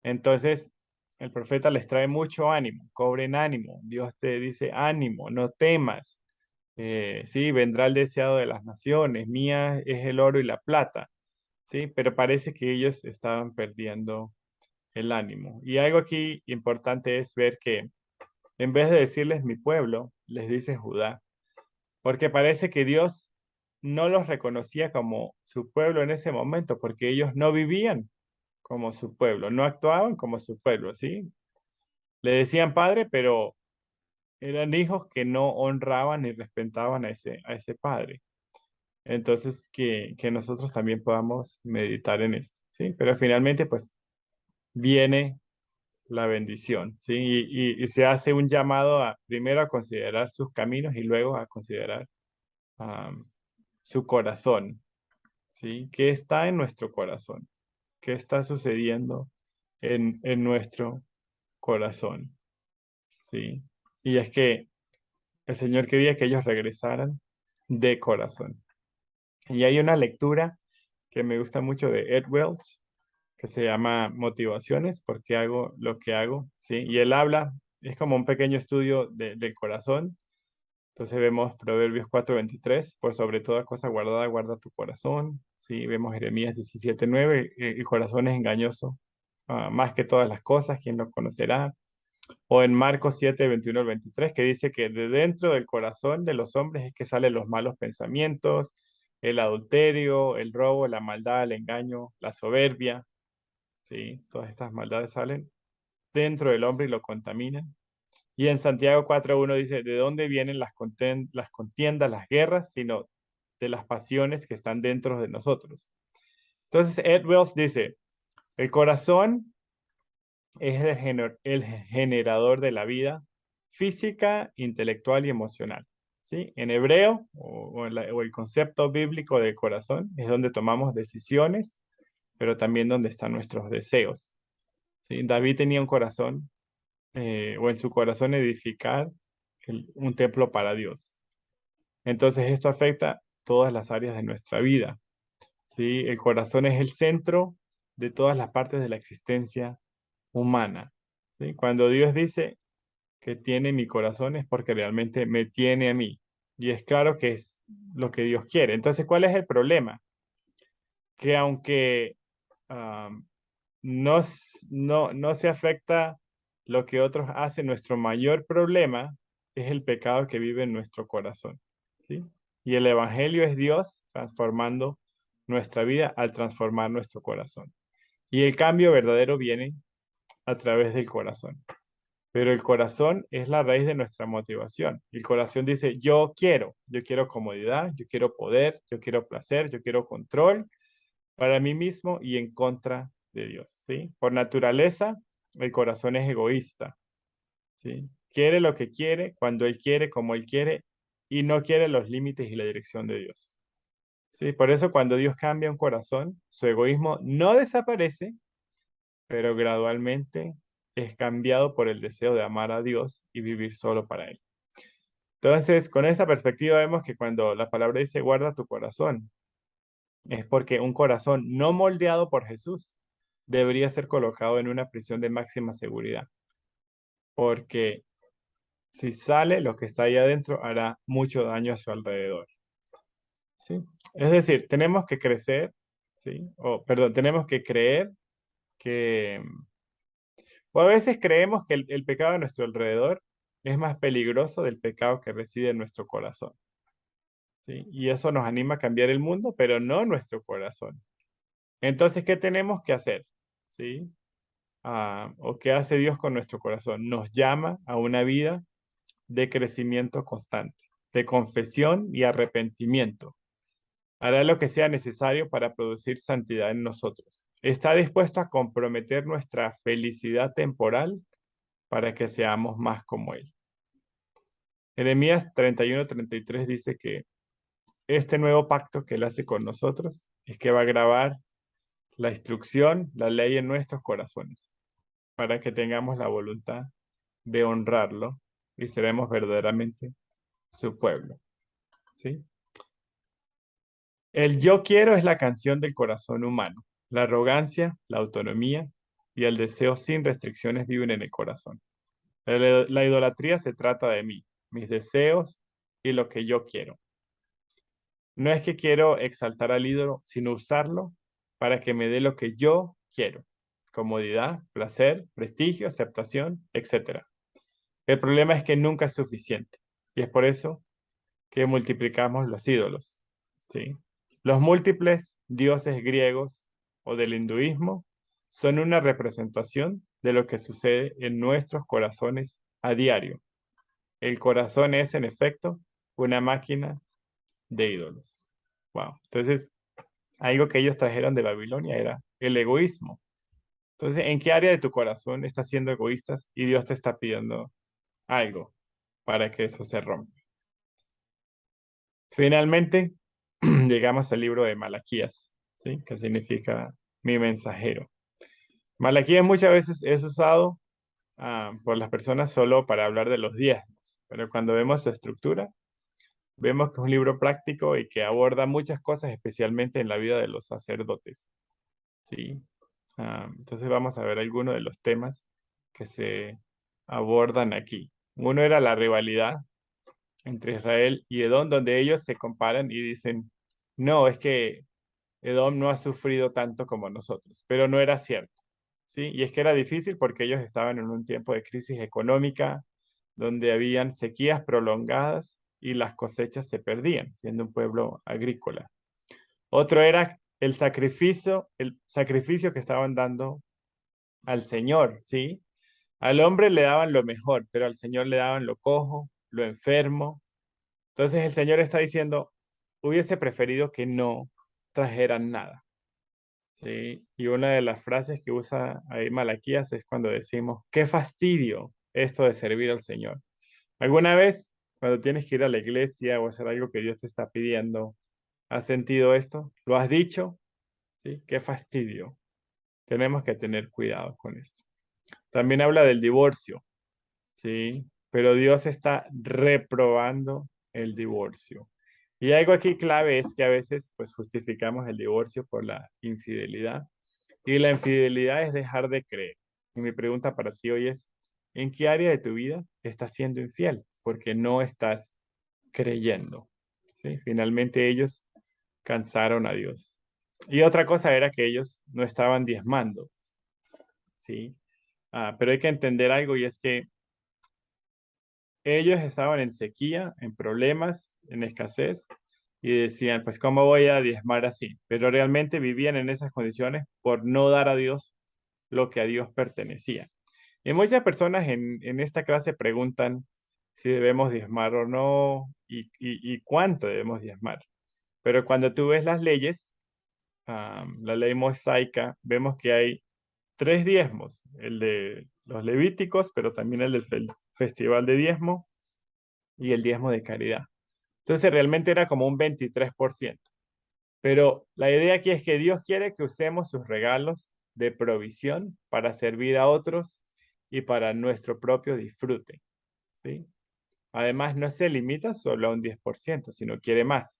Entonces, el profeta les trae mucho ánimo, cobren ánimo, Dios te dice ánimo, no temas, sí, vendrá el deseado de las naciones, mía es el oro y la plata, sí, pero parece que ellos estaban perdiendo el ánimo. Y algo aquí importante es ver que en vez de decirles mi pueblo, les dice Judá, porque parece que Dios no los reconocía como su pueblo en ese momento, porque ellos no vivían como su pueblo, no actuaban como su pueblo, ¿sí? Le decían padre, pero eran hijos que no honraban ni respetaban a ese padre. Entonces, que nosotros también podamos meditar en esto, ¿sí? Pero finalmente, pues, viene la bendición, ¿sí? Y se hace un llamado a, primero a considerar sus caminos y luego a considerar am, su corazón, ¿sí? ¿Qué está en nuestro corazón? ¿Qué está sucediendo en nuestro corazón? ¿Sí? Y es que el Señor quería que ellos regresaran de corazón. Y hay una lectura que me gusta mucho de Ed Wells, que se llama Motivaciones, ¿por qué hago lo que hago? ¿Sí? Y él habla, es como un pequeño estudio del corazón. Entonces vemos Proverbios 4:23, por sobre toda cosa guardada, guarda tu corazón. ¿Sí? Vemos Jeremías 17:9, el corazón es engañoso, más que todas las cosas, ¿quién lo conocerá? O en Marcos 7:21 al 23, que dice que de dentro del corazón de los hombres es que salen los malos pensamientos, el adulterio, el robo, la maldad, el engaño, la soberbia, ¿sí? Todas estas maldades salen dentro del hombre y lo contaminan. Y en Santiago 4:1 dice, ¿de dónde vienen las contiendas, las guerras, sino de las pasiones que están dentro de nosotros? Entonces, Ed Wells dice, el corazón es el generador de la vida física, intelectual y emocional. ¿Sí? En hebreo, o el concepto bíblico del corazón, es donde tomamos decisiones, pero también donde están nuestros deseos. ¿Sí? David tenía un corazón, o en su corazón edificar un templo para Dios. Entonces esto afecta todas las áreas de nuestra vida. ¿Sí? El corazón es el centro de todas las partes de la existencia humana. ¿Sí? Cuando Dios dice que tiene mi corazón es porque realmente me tiene a mí. Y es claro que es lo que Dios quiere. Entonces, ¿cuál es el problema? Que aunque am, no se afecta lo que otros hacen, nuestro mayor problema es el pecado que vive en nuestro corazón. ¿Sí? Y el Evangelio es Dios transformando nuestra vida al transformar nuestro corazón. Y el cambio verdadero viene a través del corazón. Pero el corazón es la raíz de nuestra motivación. El corazón dice, yo quiero comodidad, yo quiero poder, yo quiero placer, yo quiero control para mí mismo y en contra de Dios, ¿sí? Por naturaleza, el corazón es egoísta, ¿sí? Quiere lo que quiere, cuando él quiere, como él quiere, y no quiere los límites y la dirección de Dios. Sí, por eso cuando Dios cambia un corazón, su egoísmo no desaparece, pero gradualmente es cambiado por el deseo de amar a Dios y vivir solo para Él. Entonces, con esa perspectiva vemos que cuando la palabra dice guarda tu corazón, es porque un corazón no moldeado por Jesús debería ser colocado en una prisión de máxima seguridad, porque si sale, lo que está ahí adentro hará mucho daño a su alrededor. ¿Sí? Es decir, tenemos que crecer, ¿sí? O, perdón, tenemos que creer que, o a veces creemos que el pecado a nuestro alrededor es más peligroso del pecado que reside en nuestro corazón, ¿sí? Y eso nos anima a cambiar el mundo, pero no nuestro corazón. Entonces, ¿qué tenemos que hacer? ¿Sí? ¿O qué hace Dios con nuestro corazón? Nos llama a una vida de crecimiento constante, de confesión y arrepentimiento. Hará lo que sea necesario para producir santidad en nosotros. Está dispuesto a comprometer nuestra felicidad temporal para que seamos más como Él. Jeremías 31-33 dice que este nuevo pacto que Él hace con nosotros es que va a grabar la instrucción, la ley en nuestros corazones, para que tengamos la voluntad de honrarlo y seremos verdaderamente su pueblo. ¿Sí? El yo quiero es la canción del corazón humano. La arrogancia, la autonomía y el deseo sin restricciones viven en el corazón. La idolatría se trata de mí, mis deseos y lo que yo quiero. No es que quiero exaltar al ídolo, sino usarlo para que me dé lo que yo quiero. Comodidad, placer, prestigio, aceptación, etcétera. El problema es que nunca es suficiente. Y es por eso que multiplicamos los ídolos. ¿Sí? Los múltiples dioses griegos o del hinduismo son una representación de lo que sucede en nuestros corazones a diario. El corazón es, en efecto, una máquina de ídolos. Wow. Entonces, algo que ellos trajeron de Babilonia era el egoísmo. Entonces, ¿en qué área de tu corazón estás siendo egoístas y Dios te está pidiendo algo para que eso se rompa? Finalmente, llegamos al libro de Malaquías, ¿sí? Que significa mi mensajero. Malaquías muchas veces es usado por las personas solo para hablar de los diezmos, pero cuando vemos su estructura, vemos que es un libro práctico y que aborda muchas cosas, especialmente en la vida de los sacerdotes, ¿sí? Entonces vamos a ver algunos de los temas que se abordan aquí. Uno era la rivalidad entre Israel y Edom, donde ellos se comparan y dicen, no, es que Edom no ha sufrido tanto como nosotros, pero no era cierto, ¿sí? Y es que era difícil porque ellos estaban en un tiempo de crisis económica, donde habían sequías prolongadas y las cosechas se perdían, siendo un pueblo agrícola. Otro era el sacrificio que estaban dando al Señor, ¿sí? Al hombre le daban lo mejor, pero al Señor le daban lo cojo, lo enfermo. Entonces el Señor está diciendo, hubiese preferido que no trajeran nada. Sí, y una de las frases que usa ahí Malaquías es cuando decimos, qué fastidio esto de servir al Señor. ¿Alguna vez, cuando tienes que ir a la iglesia o hacer algo que Dios te está pidiendo, has sentido esto? ¿Lo has dicho? ¿Sí? Qué fastidio. Tenemos que tener cuidado con esto. También habla del divorcio, ¿sí? Pero Dios está reprobando el divorcio. Y algo aquí clave es que a veces pues justificamos el divorcio por la infidelidad. Y la infidelidad es dejar de creer. Y mi pregunta para ti hoy es, ¿en qué área de tu vida estás siendo infiel? Porque no estás creyendo. ¿Sí? Finalmente ellos cansaron a Dios. Y otra cosa era que ellos no estaban diezmando. ¿Sí? Pero hay que entender algo y es que ellos estaban en sequía, en problemas, en escasez, y decían, pues, ¿cómo voy a diezmar así? Pero realmente vivían en esas condiciones por no dar a Dios lo que a Dios pertenecía. Y muchas personas en esta clase preguntan si debemos diezmar o no y cuánto debemos diezmar. Pero cuando tú ves las leyes, la ley mosaica, vemos que hay tres diezmos, el de los levíticos, pero también el del festival de diezmo y el diezmo de caridad. Entonces realmente era como un 23%. Pero la idea aquí es que Dios quiere que usemos sus regalos de provisión para servir a otros y para nuestro propio disfrute, ¿sí? Además, no se limita solo a un 10%, sino quiere más.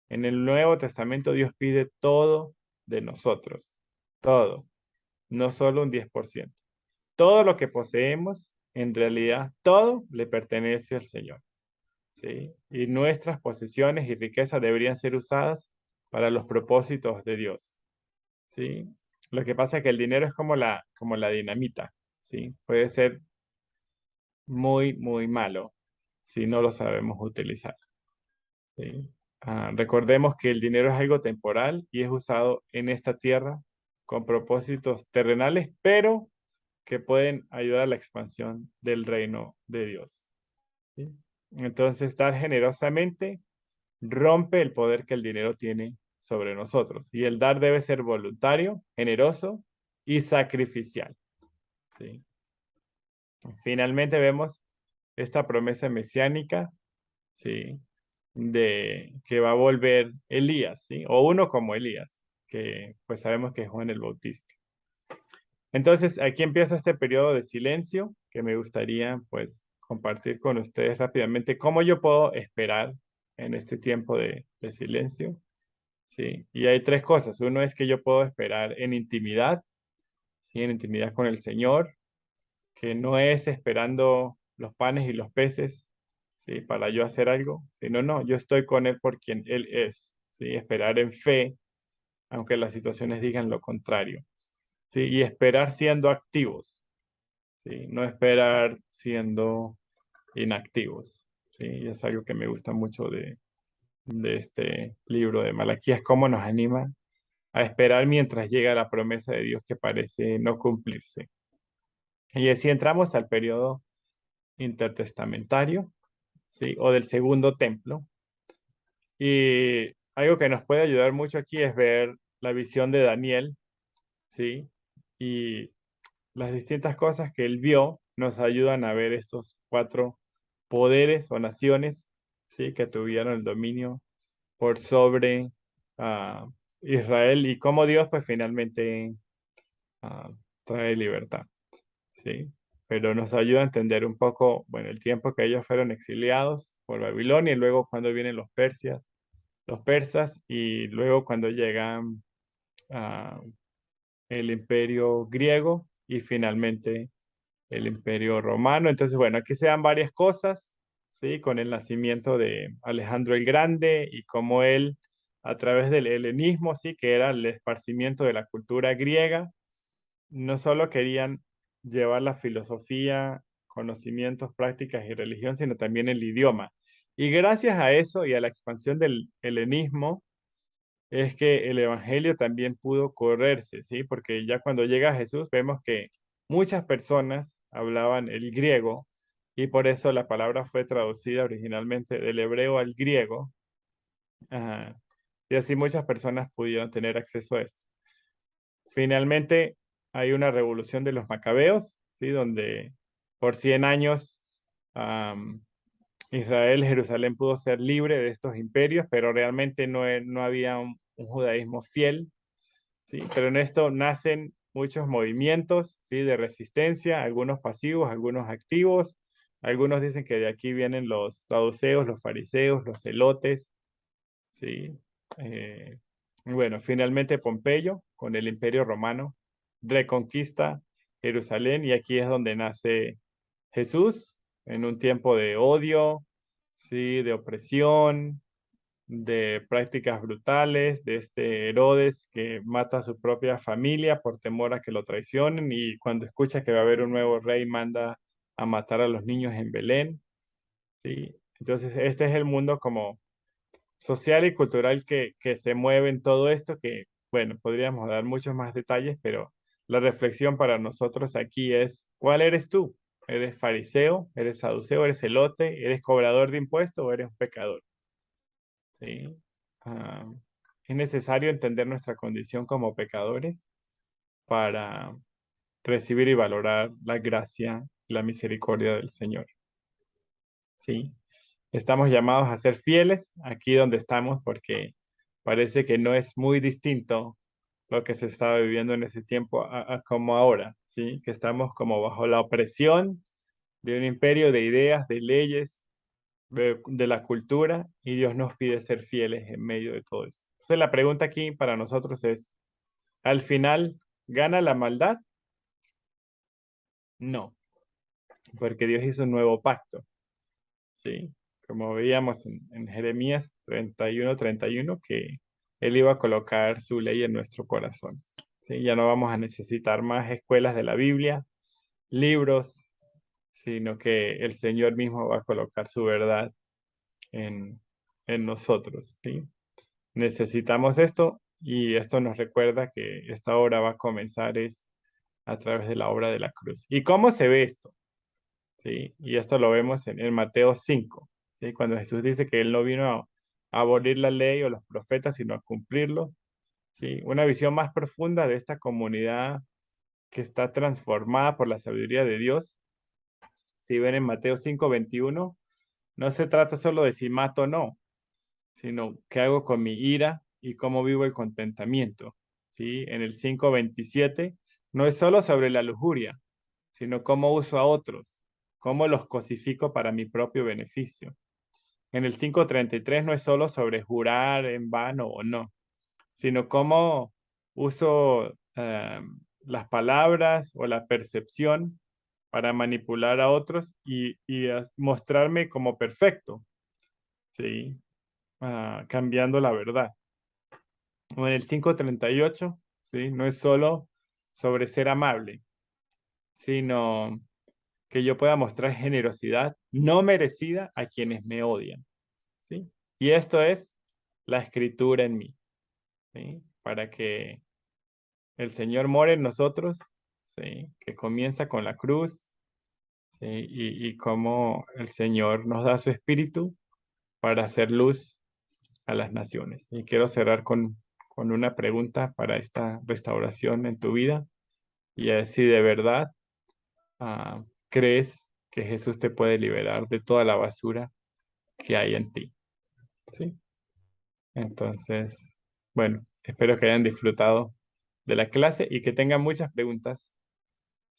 En el Nuevo Testamento Dios pide todo de nosotros, todo, no solo un 10%. Todo lo que poseemos, en realidad, todo le pertenece al Señor, ¿sí? Y nuestras posesiones y riquezas deberían ser usadas para los propósitos de Dios, ¿sí? Lo que pasa es que el dinero es como la dinamita, ¿sí? Puede ser muy, muy malo si no lo sabemos utilizar, ¿sí? Recordemos que el dinero es algo temporal y es usado en esta tierra con propósitos terrenales, pero que pueden ayudar a la expansión del reino de Dios, ¿sí? Entonces, dar generosamente rompe el poder que el dinero tiene sobre nosotros. Y el dar debe ser voluntario, generoso y sacrificial, ¿sí? Finalmente vemos esta promesa mesiánica, ¿sí? De que va a volver Elías, ¿sí? O uno como Elías, que pues sabemos que es Juan el Bautista. Entonces, aquí empieza este periodo de silencio que me gustaría pues compartir con ustedes rápidamente cómo yo puedo esperar en este tiempo de silencio. Sí, y hay tres cosas. Uno es que yo puedo esperar en intimidad, sí, en intimidad con el Señor, que no es esperando los panes y los peces, sí, para yo hacer algo, sino no, yo estoy con Él por quien Él es, sí, esperar en fe, aunque las situaciones digan lo contrario, sí, y esperar siendo activos, sí, no esperar siendo inactivos, sí, y es algo que me gusta mucho de este libro de Malaquías, cómo nos anima a esperar mientras llega la promesa de Dios que parece no cumplirse. Y así entramos al periodo intertestamentario, ¿sí? O del segundo templo. Y algo que nos puede ayudar mucho aquí es ver la visión de Daniel, ¿sí? Y las distintas cosas que él vio nos ayudan a ver estos cuatro poderes o naciones, ¿sí? Que tuvieron el dominio por sobre ah, Israel y cómo Dios pues finalmente ah, trae libertad, ¿sí? Pero nos ayuda a entender un poco, bueno, el tiempo que ellos fueron exiliados por Babilonia y luego cuando vienen los persas y luego cuando llegan ah, el imperio griego y finalmente el imperio romano. Entonces, bueno, aquí se dan varias cosas, ¿sí? Con el nacimiento de Alejandro el Grande y cómo él, a través del helenismo, ¿sí? Que era el esparcimiento de la cultura griega, no solo querían llevar la filosofía, conocimientos, prácticas y religión, sino también el idioma. Y gracias a eso y a la expansión del helenismo, es que el evangelio también pudo correrse, ¿sí? Porque ya cuando llega Jesús vemos que muchas personas hablaban el griego y por eso la palabra fue traducida originalmente del hebreo al griego. Ajá. Y así muchas personas pudieron tener acceso a esto. Finalmente, hay una revolución de los macabeos, ¿sí? Donde por 100 años am, Israel, Jerusalén pudo ser libre de estos imperios, pero realmente no había un judaísmo fiel, ¿sí? Pero en esto nacen muchos movimientos, ¿sí? De resistencia, algunos pasivos, algunos activos. Algunos dicen que de aquí vienen los saduceos, los fariseos, los celotes, ¿sí? Eh, y bueno, finalmente Pompeyo, con el Imperio Romano, reconquista Jerusalén y aquí es donde nace Jesús, en un tiempo de odio, ¿sí? De opresión, de prácticas brutales, de este Herodes que mata a su propia familia por temor a que lo traicionen y cuando escucha que va a haber un nuevo rey manda a matar a los niños en Belén, ¿sí? Entonces, este es el mundo como social y cultural que se mueve en todo esto, que, bueno, podríamos dar muchos más detalles, pero la reflexión para nosotros aquí es, ¿cuál eres tú? ¿Eres fariseo? ¿Eres saduceo? ¿Eres elote? ¿Eres cobrador de impuestos o eres un pecador? ¿Sí? Ah, es necesario entender nuestra condición como pecadores para recibir y valorar la gracia y la misericordia del Señor. ¿Sí? Estamos llamados a ser fieles aquí donde estamos porque parece que no es muy distinto lo que se estaba viviendo en ese tiempo a como ahora, ¿sí? Que estamos como bajo la opresión de un imperio de ideas, de leyes, de la cultura, y Dios nos pide ser fieles en medio de todo esto. Entonces la pregunta aquí para nosotros es, ¿al final gana la maldad? No, porque Dios hizo un nuevo pacto, ¿sí? Como veíamos en Jeremías 31:31, que Él iba a colocar su ley en nuestro corazón, ¿sí? Ya no vamos a necesitar más escuelas de la Biblia, libros, sino que el Señor mismo va a colocar su verdad en, en nosotros, ¿sí? Necesitamos esto y esto nos recuerda que esta obra va a comenzar es a través de la obra de la cruz. ¿Y cómo se ve esto? ¿Sí? Y esto lo vemos en Mateo 5, ¿sí? Cuando Jesús dice que Él no vino a abolir la ley o los profetas, sino a cumplirlo, ¿sí? Una visión más profunda de esta comunidad que está transformada por la sabiduría de Dios. Si ven en Mateo 5:21, no se trata solo de si mato o no, sino qué hago con mi ira y cómo vivo el contentamiento. ¿Sí? En el 5:27 no es solo sobre la lujuria, sino cómo uso a otros, cómo los cosifico para mi propio beneficio. En el 5:33 no es solo sobre jurar en vano o no, sino cómo uso las palabras o la percepción para manipular a otros y mostrarme como perfecto, ¿sí? Cambiando la verdad. O en el 5:38, ¿sí? No es solo sobre ser amable, sino que yo pueda mostrar generosidad no merecida a quienes me odian, ¿sí? Y esto es la escritura en mí, ¿sí? Para que el Señor more en nosotros, ¿sí? Que comienza con la cruz, ¿sí? Y cómo el Señor nos da su espíritu para hacer luz a las naciones. Y quiero cerrar con una pregunta para esta restauración en tu vida, y es si de verdad crees que Jesús te puede liberar de toda la basura que hay en ti, ¿sí? Entonces, bueno, espero que hayan disfrutado de la clase y que tengan muchas preguntas,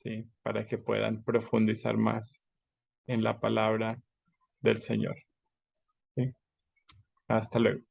¿sí? Para que puedan profundizar más en la palabra del Señor, ¿sí? Hasta luego.